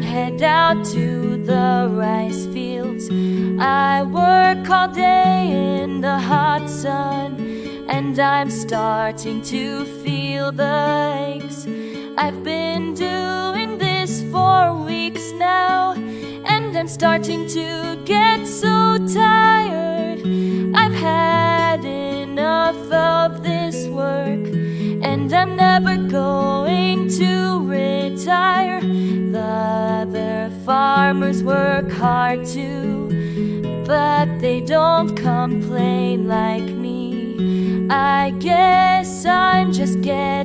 and head out to the rice fields. I work all day in the hot sun, and I'm starting to feel the aches. I've been doing this for weeks now, and I'm starting to get so tired. I've had enough of this work, and I'm never going to retire. The other farmers work hard too, but they don't complain like me. I guess I'm just getting